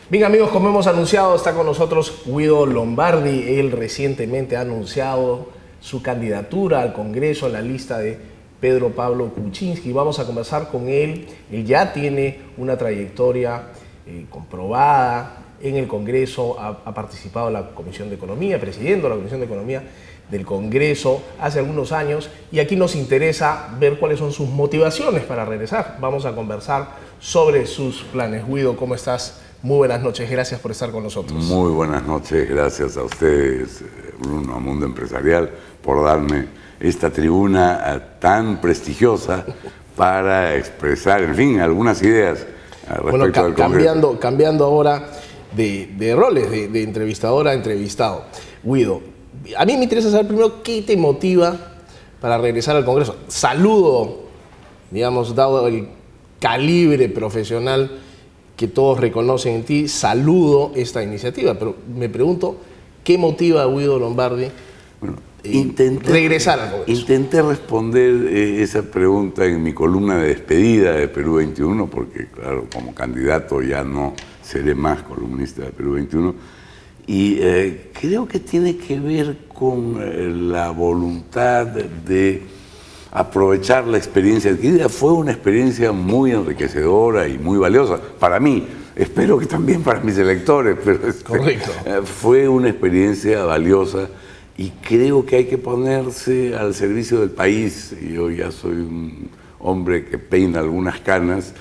Bien amigos, como hemos anunciado, está con nosotros Guido Lombardi. Él recientemente ha anunciado su candidatura al Congreso en la lista de Pedro Pablo Kuczynski. Vamos a conversar con él. Él ya tiene una trayectoria comprobada en el Congreso, ha participado en la Comisión de Economía, presidiendo la Comisión de Economía del Congreso hace algunos años, y aquí nos interesa ver cuáles son sus motivaciones para regresar. Vamos a conversar sobre sus planes. Guido, ¿cómo estás? Muy buenas noches, gracias por estar con nosotros. Muy buenas noches, gracias a ustedes, Bruno, a Mundo Empresarial, por darme esta tribuna tan prestigiosa para expresar, en fin, algunas ideas respecto del Congreso. Cambiando ahora de roles, de entrevistador a entrevistado. Guido, a mí me interesa saber primero qué te motiva para regresar al Congreso. Saludo, digamos, dado el calibre profesional que todos reconocen en ti, saludo esta iniciativa, pero me pregunto, ¿qué motiva a Guido Lombardi regresar al Congreso? Intenté responder esa pregunta en mi columna de despedida de Perú 21, porque claro, como candidato ya no seré más columnista de Perú 21, y creo que tiene que ver con la voluntad de aprovechar la experiencia adquirida. Fue una experiencia muy enriquecedora y muy valiosa para mí. Espero que también para mis electores, pero correcto. Fue una experiencia valiosa y creo que hay que ponerse al servicio del país. Yo ya soy un hombre que peina algunas canas.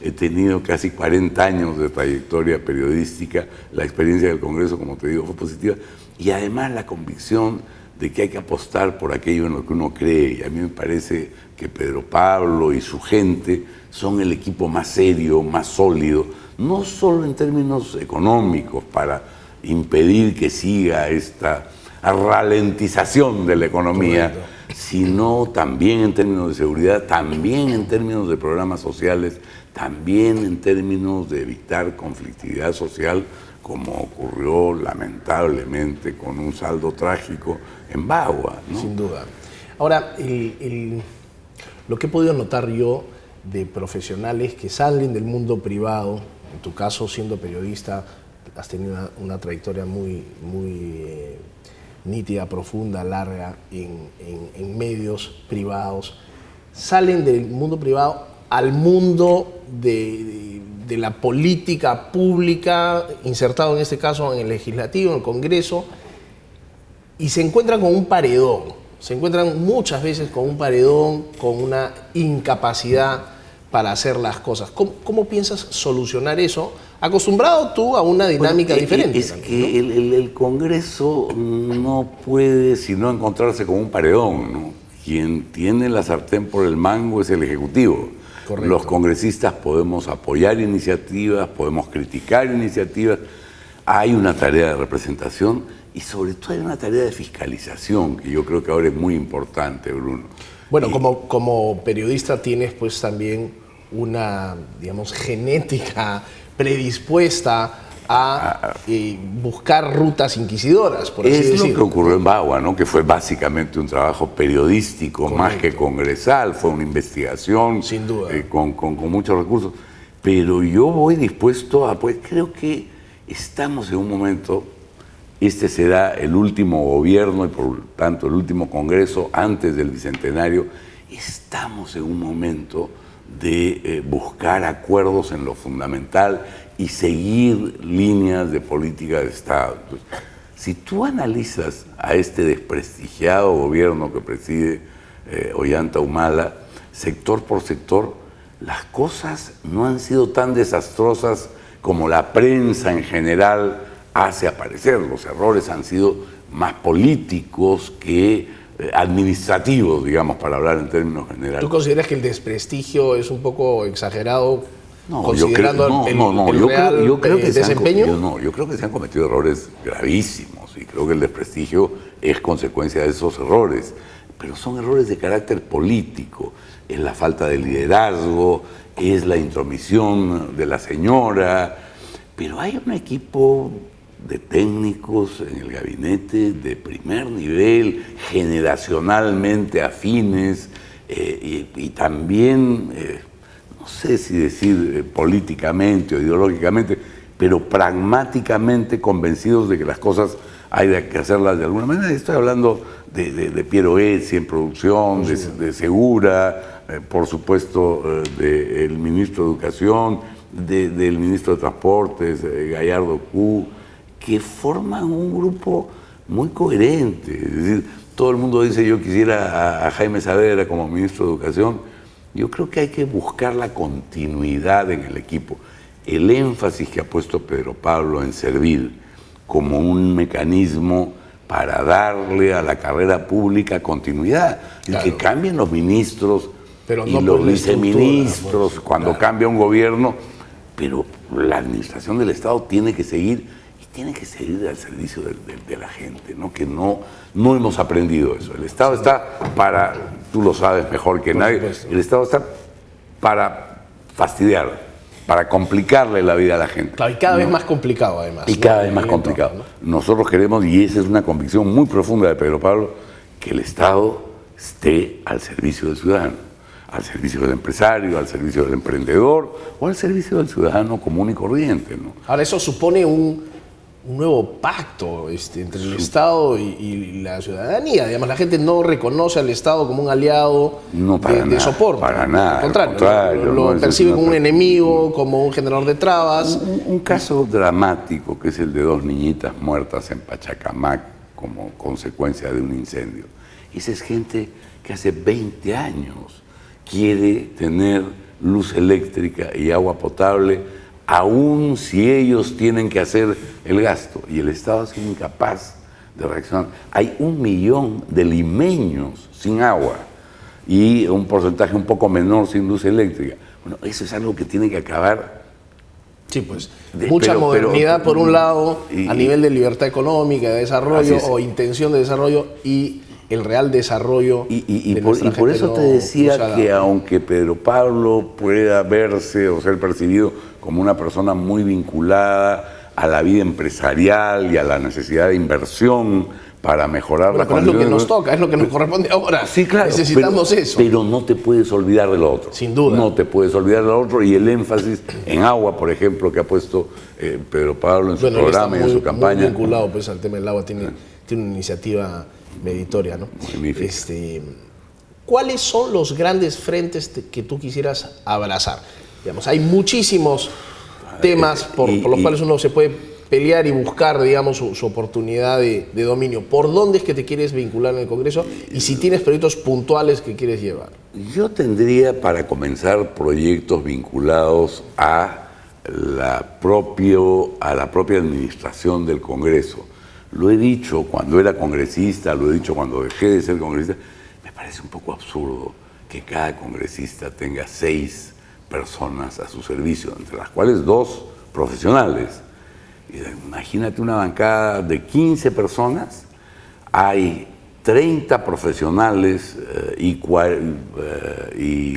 He tenido casi 40 años de trayectoria periodística. La experiencia del Congreso, como te digo, fue positiva. Y además la convicción de que hay que apostar por aquello en lo que uno cree. Y a mí me parece que Pedro Pablo y su gente son el equipo más serio, más sólido, no solo en términos económicos, para impedir que siga esta ralentización de la economía, correcto, sino también en términos de seguridad, también en términos de programas sociales, también en términos de evitar conflictividad social, como ocurrió lamentablemente con un saldo trágico en Bagua, ¿no? Sin duda. Ahora, lo que he podido notar yo de profesionales que salen del mundo privado, en tu caso siendo periodista, has tenido una trayectoria muy nítida, profunda, larga en medios privados, salen del mundo privado al mundo de la política pública, insertado en este caso en el legislativo, en el Congreso, y se encuentran con un paredón. Se encuentran muchas veces con un paredón, con una incapacidad para hacer las cosas. ¿Cómo piensas solucionar eso? Acostumbrado tú a una dinámica diferente. Es que el Congreso no puede sino encontrarse con un paredón, ¿no? Quien tiene la sartén por el mango es el Ejecutivo. Correcto. Los congresistas podemos apoyar iniciativas, podemos criticar iniciativas. Hay una tarea de representación y sobre todo hay una tarea de fiscalización que yo creo que ahora es muy importante, Bruno. Bueno, como periodista tienes pues también una, digamos, genética predispuesta a buscar rutas inquisidoras, por así decirlo. Es lo que ocurrió en Bagua, ¿no? Que fue básicamente un trabajo periodístico, correcto, más que congresal, fue una investigación, sin duda, con muchos recursos. Pero yo voy dispuesto a, pues creo que estamos en un momento, este será el último gobierno y por tanto el último Congreso antes del Bicentenario, estamos en un momento de buscar acuerdos en lo fundamental y seguir líneas de política de Estado. Entonces, si tú analizas a este desprestigiado gobierno que preside Ollanta Humala, sector por sector, las cosas no han sido tan desastrosas como la prensa en general hace aparecer. Los errores han sido más políticos que administrativos, digamos, para hablar en términos generales. ¿Tú consideras que el desprestigio es un poco exagerado? No, yo creo que desempeño. Yo creo que se han cometido errores gravísimos y creo que el desprestigio es consecuencia de esos errores, pero son errores de carácter político. Es la falta de liderazgo, es la intromisión de la señora, pero hay un equipo de técnicos en el gabinete de primer nivel, generacionalmente afines, y también no sé si decir políticamente o ideológicamente, pero pragmáticamente convencidos de que las cosas hay que hacerlas de alguna manera. Estoy hablando de Piero Ezzi en producción, de Segura, por supuesto del ministro de Educación, del ministro de Transportes, Gallardo Q, que forman un grupo muy coherente. Es decir, todo el mundo dice yo quisiera a Jaime Saavedra como ministro de Educación. Yo creo que hay que buscar la continuidad en el equipo. El énfasis que ha puesto Pedro Pablo en servir como un mecanismo para darle a la carrera pública continuidad. Claro. Y que cambien los ministros pero y no los viceministros cuando cambia un gobierno, pero la administración del Estado tiene que seguir al servicio de la gente, ¿no? Que no hemos aprendido eso. El Estado está para, tú lo sabes mejor que nadie, el Estado está para fastidiar, para complicarle la vida a la gente. Claro, y cada vez más complicado además. Y cada vez más complicado. Nosotros queremos, y esa es una convicción muy profunda de Pedro Pablo, que el Estado esté al servicio del ciudadano, al servicio del empresario, al servicio del emprendedor o al servicio del ciudadano común y corriente, ¿no? Ahora, eso supone un nuevo pacto entre el Estado y la ciudadanía. Digamos, la gente no reconoce al Estado como un aliado de soporte. Para nada. Al contrario, lo percibe como un enemigo, como un generador de trabas. Un caso dramático que es el de 2 niñitas muertas en Pachacamac como consecuencia de un incendio. Esa es gente que hace 20 años quiere tener luz eléctrica y agua potable, aún si ellos tienen que hacer el gasto, y el Estado es incapaz de reaccionar. Hay 1 millón de limeños sin agua y un porcentaje un poco menor sin luz eléctrica. Bueno, eso es algo que tiene que acabar. Sí, pues mucha modernidad por un lado, a nivel de libertad económica, de desarrollo o intención de desarrollo, y el real desarrollo y por eso te decía que aunque Pedro Pablo pueda verse o ser percibido como una persona muy vinculada a la vida empresarial y a la necesidad de inversión para mejorar la condición. Es lo que nos toca, es lo que nos corresponde ahora. Sí, claro. Necesitamos eso. Pero no te puedes olvidar de lo otro. Sin duda. No te puedes olvidar de lo otro, y el énfasis en agua, por ejemplo, que ha puesto Pedro Pablo en su programa y en su campaña. Muy vinculado pues, al tema del agua, tiene una iniciativa meritoria, ¿no? ¿Cuáles son los grandes frentes que tú quisieras abrazar? Digamos, hay muchísimos temas por los cuales uno se puede pelear y buscar, digamos, su oportunidad de dominio. ¿Por dónde es que te quieres vincular en el Congreso? Y si tienes proyectos puntuales que quieres llevar. Yo tendría para comenzar proyectos vinculados a la propia administración del Congreso. Lo he dicho cuando era congresista, lo he dicho cuando dejé de ser congresista. Me parece un poco absurdo que cada congresista tenga 6 personas a su servicio, entre las cuales 2 profesionales. Imagínate una bancada de 15 personas, hay 30 profesionales y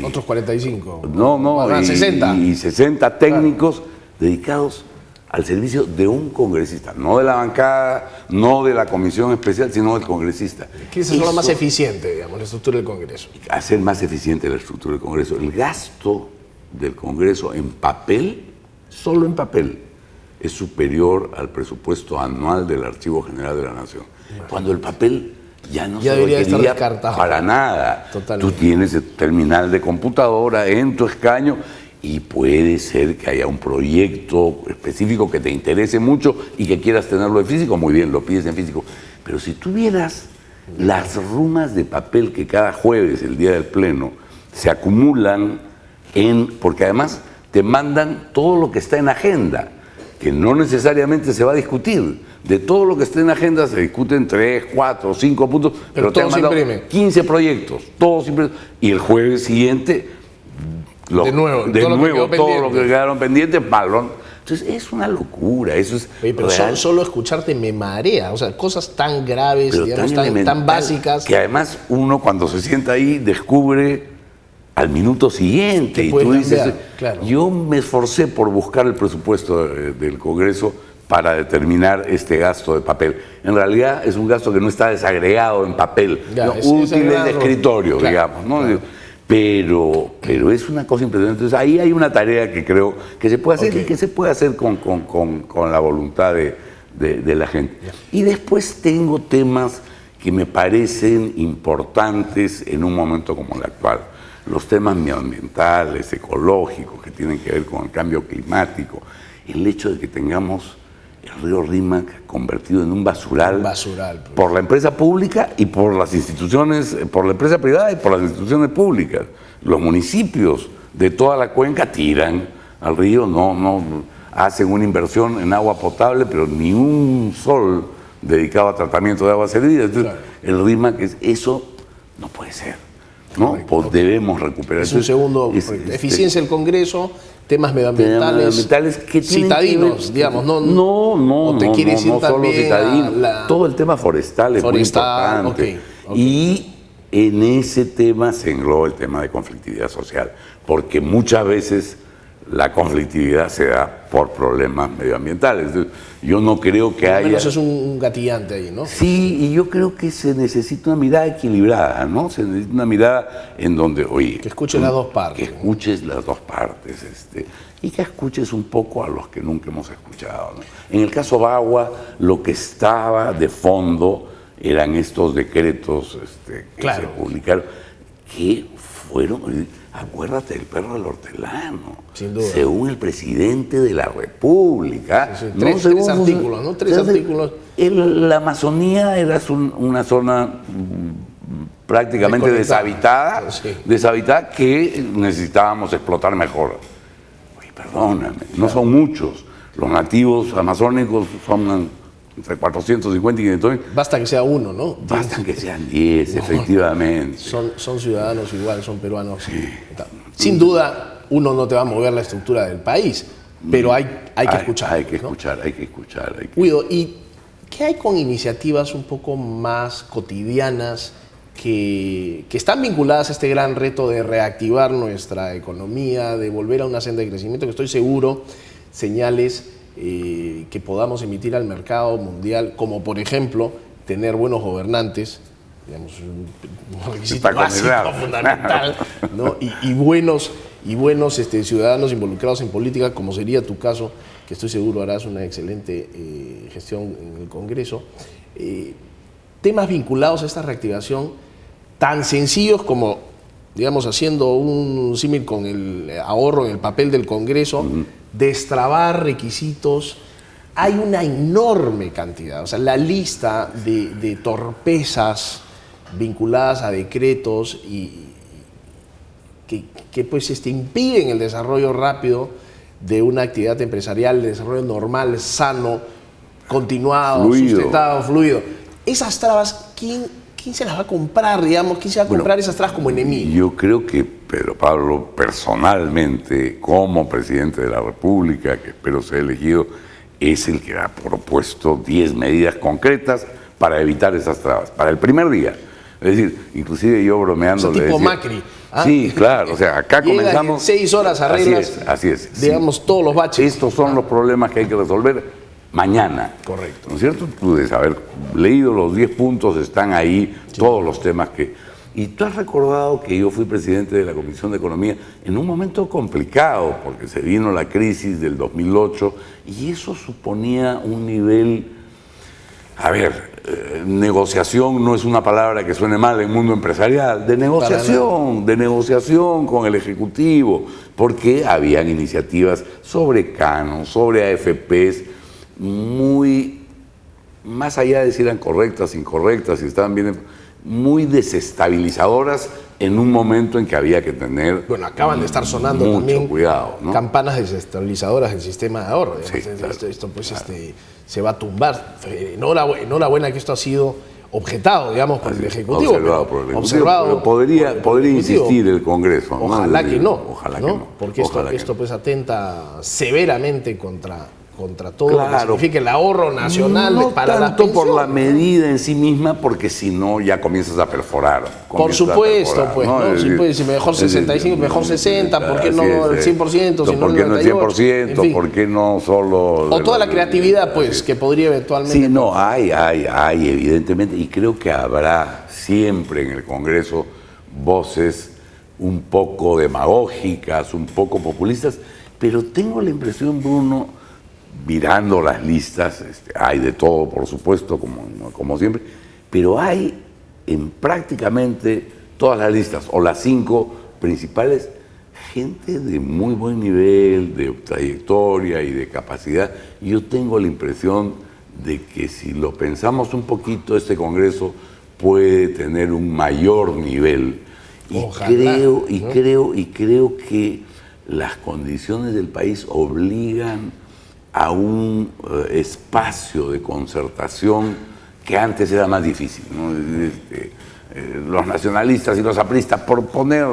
otros 45. No, 60. Y 60 técnicos dedicados al servicio de un congresista, no de la bancada, no de la comisión especial, sino del congresista. ¿Quieres hacerlo más eficiente, digamos, la estructura del Congreso? Hacer más eficiente la estructura del Congreso. El gasto del Congreso en papel, solo en papel, es superior al presupuesto anual del Archivo General de la Nación. Cuando el papel ya no se requería para nada. Totalmente. Tú tienes el terminal de computadora en tu escaño y puede ser que haya un proyecto específico que te interese mucho y que quieras tenerlo en físico, muy bien, lo pides en físico. Pero si tuvieras las rumas de papel que cada jueves, el día del Pleno, se acumulan porque además te mandan todo lo que está en agenda, que no necesariamente se va a discutir. De todo lo que está en agenda se discuten 3, 4, 5 puntos, pero te han mandado 15 proyectos, todos imprimen. Y el jueves siguiente, de nuevo todo lo que quedaron pendientes, balón. Entonces es una locura, eso es. Oye, pero solo escucharte me marea, o sea, cosas tan graves, digamos, tan básicas. Que además uno cuando se sienta ahí descubre al minuto siguiente y tú dices, claro. Yo me esforcé por buscar el presupuesto del Congreso para determinar este gasto de papel. En realidad es un gasto que no está desagregado en papel, útiles de escritorio, claro, digamos, ¿no? Claro. pero es una cosa impresionante. Entonces ahí hay una tarea que creo que se puede hacer y que se puede hacer con la voluntad de la gente. Y después tengo temas que me parecen importantes en un momento como el actual. Los temas medioambientales, ecológicos, que tienen que ver con el cambio climático. El hecho de que tengamos el río Rímac convertido en un basural, por la empresa pública y por las instituciones, por la empresa privada y por las instituciones públicas. Los municipios de toda la cuenca tiran al río, no hacen una inversión en agua potable, pero ni un sol dedicado a tratamiento de aguas servidas. Entonces, el Rímac, eso no puede ser, ¿no? Correcto, pues debemos recuperar. Es un segundo, eficiencia del Congreso, temas medioambientales que citadinos, digamos, no te quieres ir solo citadinos, todo el tema forestal es muy importante. Y en ese tema se engloba el tema de conflictividad social, porque muchas veces la conflictividad se da por problemas medioambientales. Entonces, yo no creo que haya... Eso es un gatillante ahí, ¿no? Sí, y yo creo que se necesita una mirada equilibrada, ¿no? Se necesita una mirada en donde, oye... Que escuches las dos partes. Que escuches las dos partes, y que escuches un poco a los que nunca hemos escuchado, ¿no? En el caso Bagua, lo que estaba de fondo eran estos decretos que se publicaron, que fueron... Acuérdate del perro del hortelano. Sin duda. Según el presidente de la República. Sí, tres artículos, ¿no? Tres artículos. La Amazonía era una zona prácticamente deshabitada, deshabitada, que necesitábamos explotar mejor. Oye, perdóname, no son muchos. Los nativos amazónicos son entre 450 y 500 mil. Basta que sea uno, ¿no? Bastan que sean 10, efectivamente. Son ciudadanos igual, son peruanos. Sí. Sin duda, uno no te va a mover la estructura del país, pero hay que escuchar. Hay que escuchar. Guido, ¿y qué hay con iniciativas un poco más cotidianas que están vinculadas a este gran reto de reactivar nuestra economía, de volver a una senda de crecimiento, que estoy seguro, señales que podamos emitir al mercado mundial, como por ejemplo tener buenos gobernantes, digamos, un requisito básico, fundamental, ¿no? y buenos ciudadanos involucrados en política, como sería tu caso, que estoy seguro harás una excelente gestión en el Congreso. Temas vinculados a esta reactivación tan sencillos como, digamos, haciendo un símil con el ahorro en el papel del Congreso, destrabar requisitos. Hay una enorme cantidad, o sea, la lista de torpezas vinculadas a decretos y que pues impiden el desarrollo rápido de una actividad empresarial, el desarrollo normal, sano, continuado, sustentado, fluido. Esas trabas, ¿quién se las va a comprar, digamos? ¿Quién se va a comprar esas trabas como enemigo? Yo creo que Pedro Pablo, personalmente, como presidente de la República, que espero ser elegido, es el que ha propuesto 10 medidas concretas para evitar esas trabas, para el primer día. Es decir, inclusive yo bromeando... Tipo decía, Macri. Sí, claro, o sea, acá comenzamos... 6 horas arreglas, así es, digamos, todos los baches. Estos son los problemas que hay que resolver mañana. Correcto. ¿No es cierto? Tú debes haber leído los 10 puntos, están ahí, todos los temas que... Y tú has recordado que yo fui presidente de la Comisión de Economía en un momento complicado, porque se vino la crisis del 2008, y eso suponía un nivel... A ver, negociación no es una palabra que suene mal en el mundo empresarial, de negociación con el Ejecutivo, porque habían iniciativas sobre canos, sobre AFPs, muy, más allá de si eran correctas, incorrectas, si estaban bien, muy desestabilizadoras en un momento en que había que tener... Bueno, acaban de estar sonando mucho también cuidado, ¿no? Campanas desestabilizadoras del sistema de ahorro. Sí, claro, esto pues se va a tumbar. Enhorabuena que esto ha sido objetado, digamos, por el Ejecutivo. Observado por el Ejecutivo. Podría insistir el Congreso. Ojalá que no. Ojalá que no. Porque esto pues atenta severamente contra todo lo que significa el ahorro nacional para las pensiones. No tanto por la medida en sí misma, porque si no ya comienzas a perforar. Por supuesto, pues, ¿no? Si mejor 65, mejor 60, ¿por qué no el 100%? ¿Por qué no el 100%? ¿Por qué no solo...? O toda la creatividad, pues, que podría eventualmente... Sí, no, hay, evidentemente, y creo que habrá siempre en el Congreso voces un poco demagógicas, un poco populistas, pero tengo la impresión, Bruno, mirando las listas, hay de todo, por supuesto, como siempre, pero hay en prácticamente todas las listas, o las 5 principales, gente de muy buen nivel, de trayectoria y de capacidad. Yo tengo la impresión de que si lo pensamos un poquito, este Congreso puede tener un mayor nivel. Creo que las condiciones del país obligan a un espacio de concertación que antes era más difícil, ¿no? Los nacionalistas y los apristas, por poner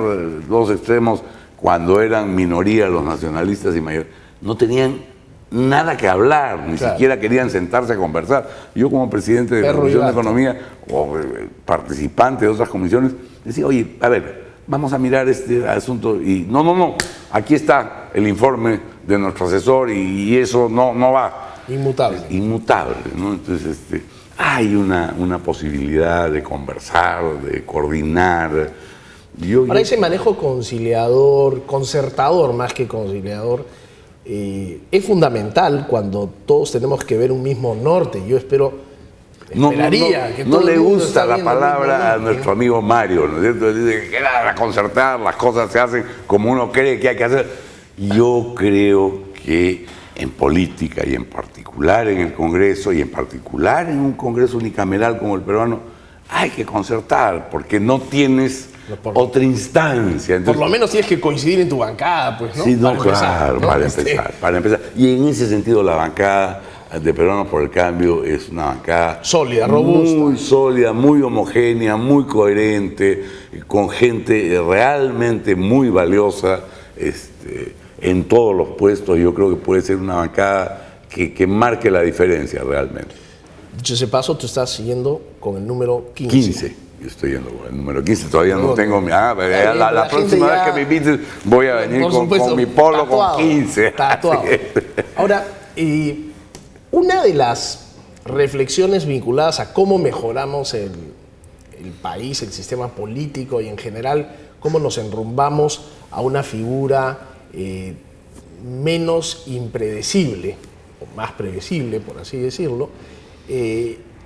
dos extremos, cuando eran minoría los nacionalistas y mayoría, no tenían nada que hablar, ni siquiera querían sentarse a conversar. Yo como presidente de la Comisión de Economía o participante de otras comisiones, decía, oye, a ver, vamos a mirar este asunto y no, aquí está el informe de nuestro asesor y eso no va. Inmutable, ¿no? Entonces, hay una posibilidad de conversar, de coordinar. Ahora ese manejo conciliador, concertador más que conciliador, es fundamental cuando todos tenemos que ver un mismo norte. Yo esperaría que no todo le el mundo gusta la palabra a nuestro amigo Mario, ¿no es cierto? Dice que a concertar, las cosas se hacen como uno cree que hay que hacer. Yo creo que en política y en particular en el Congreso y en particular en un Congreso unicameral como el peruano, hay que concertar porque no tienes otra instancia. Entonces, por lo menos tienes que coincidir en tu bancada, pues, ¿no? Sí, para empezar. Y en ese sentido la bancada de Peruanos por el Cambio es una bancada sólida, robusta. Muy sólida, muy homogénea, muy coherente, con gente realmente muy valiosa en todos los puestos. Yo creo que puede ser una bancada que marque la diferencia realmente. Dicho ese paso, tú estás siguiendo con el número 15. 15. Yo estoy yendo con el número 15, todavía no tengo mi... la próxima vez que me invites voy a venir con mi polo tatuado, con 15. Tatuado. Ahora, una de las reflexiones vinculadas a cómo mejoramos el país, el sistema político y en general cómo nos enrumbamos a una figura menos impredecible, o más previsible, por así decirlo,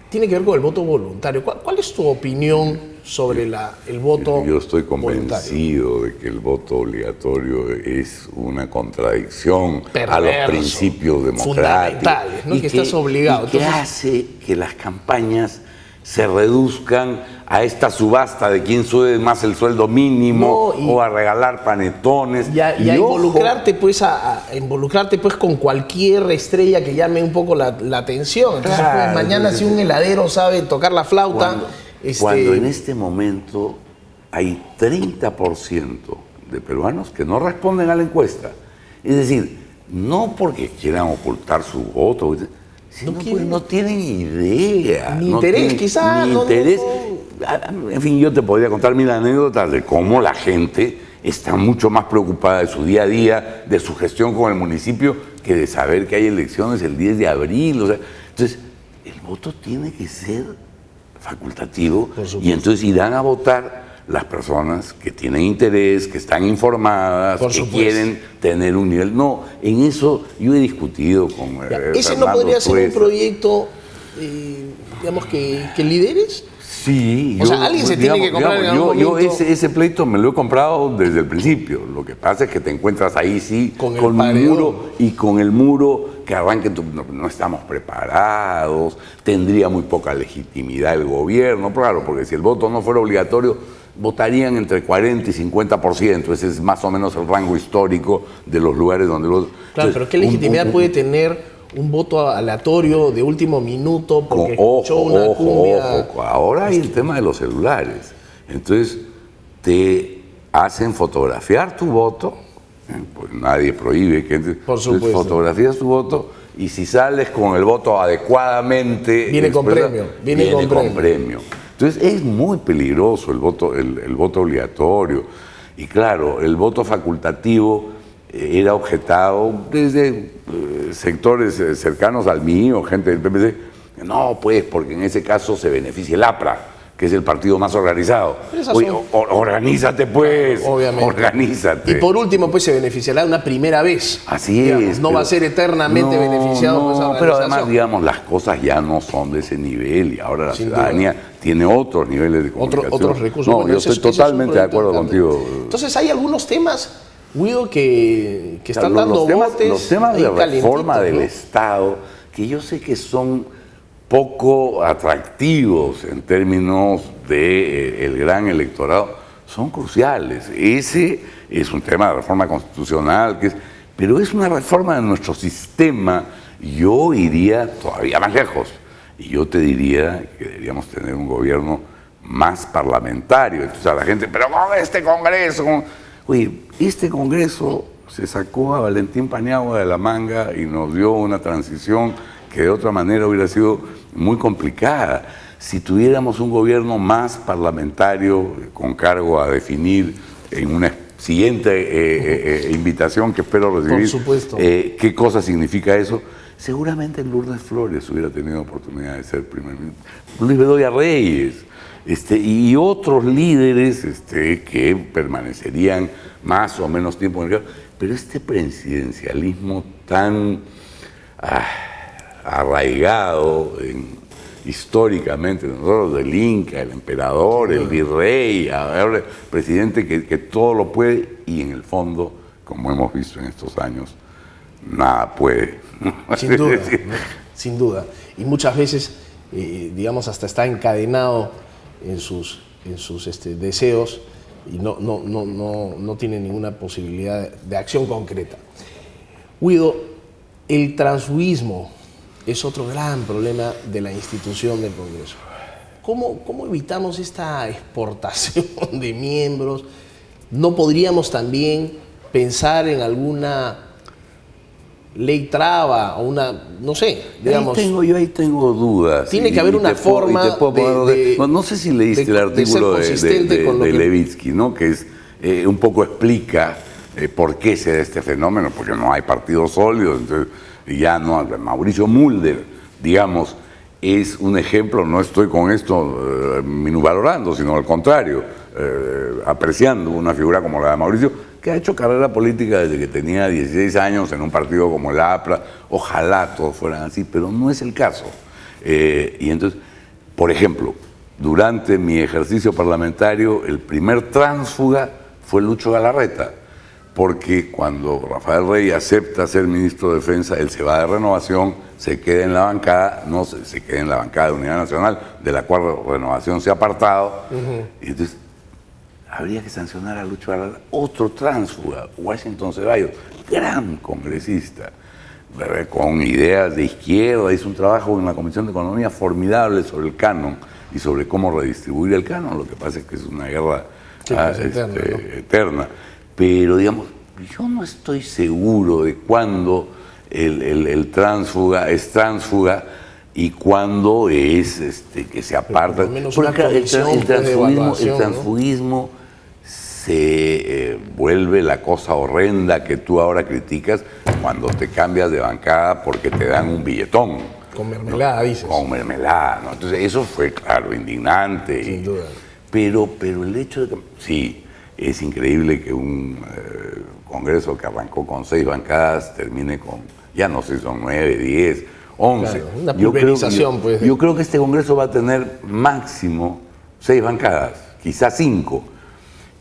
tiene que ver con el voto voluntario. ¿Cuál es tu opinión sobre el voto voluntario? Yo estoy convencido de que el voto obligatorio es una contradicción a los principios democráticos. Fundamentales, ¿no? Que estás obligado. Y que hace que las campañas se reduzcan a esta subasta de quién sube más el sueldo mínimo o a regalar panetones. Y a involucrarte pues con cualquier estrella que llame un poco la atención. Entonces, pues, mañana si un heladero sabe tocar la flauta... Cuando en este momento hay 30% de peruanos que no responden a la encuesta. Es decir, no porque quieran ocultar su voto, sino porque no tienen idea. Ni interés, quizás. En fin, yo te podría contar mil anécdotas de cómo la gente está mucho más preocupada de su día a día, de su gestión con el municipio, que de saber que hay elecciones el 10 de abril. O sea, entonces, el voto tiene que ser facultativo y entonces irán a votar las personas que tienen interés, que están informadas, que quieren tener un nivel. No, en eso yo he discutido con ¿Ese no podría ser un proyecto, digamos, que lideres? Sí. O sea, alguien se tiene que comprar en algún momento. Yo ese pleito me lo he comprado desde el principio. Lo que pasa es que te encuentras ahí, sí, con un muro, y con el muro que arranque, no estamos preparados, tendría muy poca legitimidad el gobierno, claro, porque si el voto no fuera obligatorio, votarían entre 40 y 50%, ese es más o menos el rango histórico de los lugares donde los... Claro, pero ¿qué legitimidad puede tener un voto aleatorio de último minuto porque escuchó una cumbia? Ahora hay el tema de los celulares. Entonces, te hacen fotografiar tu voto, pues nadie prohíbe que... Por supuesto. Fotografías tu voto y si sales con el voto adecuadamente... Viene con premio. Viene con premio. Entonces, es muy peligroso el voto obligatorio. Y claro, el voto facultativo era objetado desde sectores cercanos al mío, gente del PPC. No, pues, porque en ese caso se beneficia el APRA. que es el partido más organizado. Oye, organízate pues, obviamente. Organízate. Y por último, pues se beneficiará una primera vez. Así digamos, es. no va a ser eternamente beneficiado por esa organización. Pero además, digamos, las cosas ya no son de ese nivel y ahora la ciudadanía tiene otros niveles de comunicación. Otros recursos. No, yo estoy totalmente de acuerdo contigo. Entonces hay algunos temas, Guido, que están dando botes. Los temas de reforma del Estado, que yo sé que son poco atractivos en términos del gran electorado, son cruciales. Ese es un tema de reforma constitucional, pero es una reforma de nuestro sistema. Yo iría todavía más lejos y yo te diría que deberíamos tener un gobierno más parlamentario. Entonces a la gente, pero con este Congreso, oye, este Congreso se sacó a Valentín Paniagua de la manga y nos dio una transición que de otra manera hubiera sido muy complicada. Si tuviéramos un gobierno más parlamentario, con cargo a definir en una siguiente invitación que espero recibir, por supuesto, qué cosa significa eso, seguramente Lourdes Flores hubiera tenido oportunidad de ser primer ministro, Luis Bedoya Reyes, y otros líderes que permanecerían más o menos tiempo en el cargo. Pero este presidencialismo tan arraigado históricamente, nosotros del Inca, el emperador, el virrey, ahora el presidente que todo lo puede y en el fondo, como hemos visto en estos años, nada puede. Sin duda, ¿no? Sin duda. Y muchas veces, digamos, hasta está encadenado en sus deseos y no tiene ninguna posibilidad de acción concreta. Guido, el transfugismo es otro gran problema de la institución del Congreso. ¿Cómo evitamos esta exportación de miembros? ¿No podríamos también pensar en alguna ley traba o no sé, digamos? Ahí tengo dudas. Tiene que haber una forma no sé si leíste el artículo de Levitsky, ¿no? Que un poco explica por qué se da este fenómeno, porque no hay partidos sólidos, entonces ya no. Mauricio Mulder, digamos, es un ejemplo. No estoy con esto minusvalorando, sino al contrario, apreciando una figura como la de Mauricio, que ha hecho carrera política desde que tenía 16 años en un partido como el APRA. Ojalá todos fueran así, pero no es el caso. Y entonces, por ejemplo, durante mi ejercicio parlamentario, el primer tránsfuga fue Lucho Galarreta, porque cuando Rafael Rey acepta ser ministro de Defensa, él se va de Renovación, se queda en la bancada, se queda en la bancada de Unidad Nacional, de la cual Renovación se ha apartado, y entonces habría que sancionar a Lucho Galarreta. Otro tránsfuga, Washington Ceballos, gran congresista, con ideas de izquierda, hizo un trabajo en la Comisión de Economía formidable sobre el canon y sobre cómo redistribuir el canon. Lo que pasa es que es una guerra eterna. Pero, digamos, yo no estoy seguro de cuándo el tránsfuga es tránsfuga y cuándo es que se aparta. El transfugismo se vuelve la cosa horrenda que tú ahora criticas cuando te cambias de bancada porque te dan un billetón. Con mermelada, ¿no? Dices. Con mermelada, ¿no? Entonces, eso fue, claro, indignante. Sin duda. Pero el hecho de que... Sí, es increíble que un Congreso que arrancó con 6 bancadas termine con, ya no sé, son 9, 10, 11. Claro, una pulverización, pues. Yo creo que este Congreso va a tener máximo 6 bancadas, quizás 5,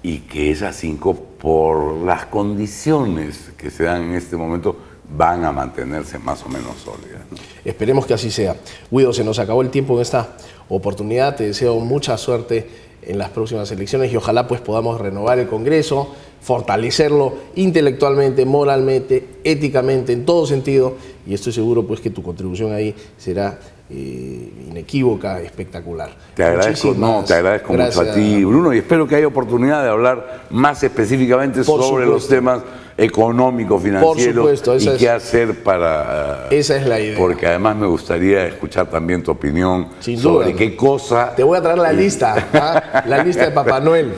y que esas 5, por las condiciones que se dan en este momento, van a mantenerse más o menos sólidas, ¿no? Esperemos que así sea. Guido, se nos acabó el tiempo en esta oportunidad. Te deseo mucha suerte en las próximas elecciones y ojalá pues podamos renovar el Congreso, fortalecerlo intelectualmente, moralmente, éticamente, en todo sentido, y estoy seguro pues que tu contribución ahí será inequívoca, espectacular. Te agradezco mucho a ti, Bruno, y espero que haya oportunidad de hablar más específicamente sobre los temas económicos, financieros y qué hacer para... Esa es la idea. Porque además me gustaría escuchar también tu opinión sobre qué cosa... Te voy a traer la lista, la lista de Papá Noel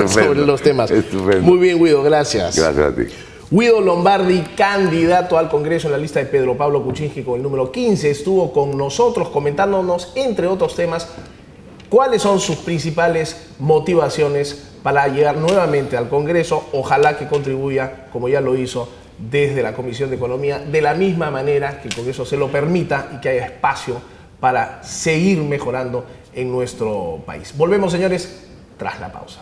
sobre los temas. Estupendo. Muy bien, Guido, gracias. Gracias a ti. Guido Lombardi, candidato al Congreso en la lista de Pedro Pablo Kuczynski con el número 15, estuvo con nosotros comentándonos, entre otros temas, cuáles son sus principales motivaciones para llegar nuevamente al Congreso. Ojalá que contribuya, como ya lo hizo desde la Comisión de Economía, de la misma manera que el Congreso se lo permita y que haya espacio para seguir mejorando en nuestro país. Volvemos, señores, tras la pausa.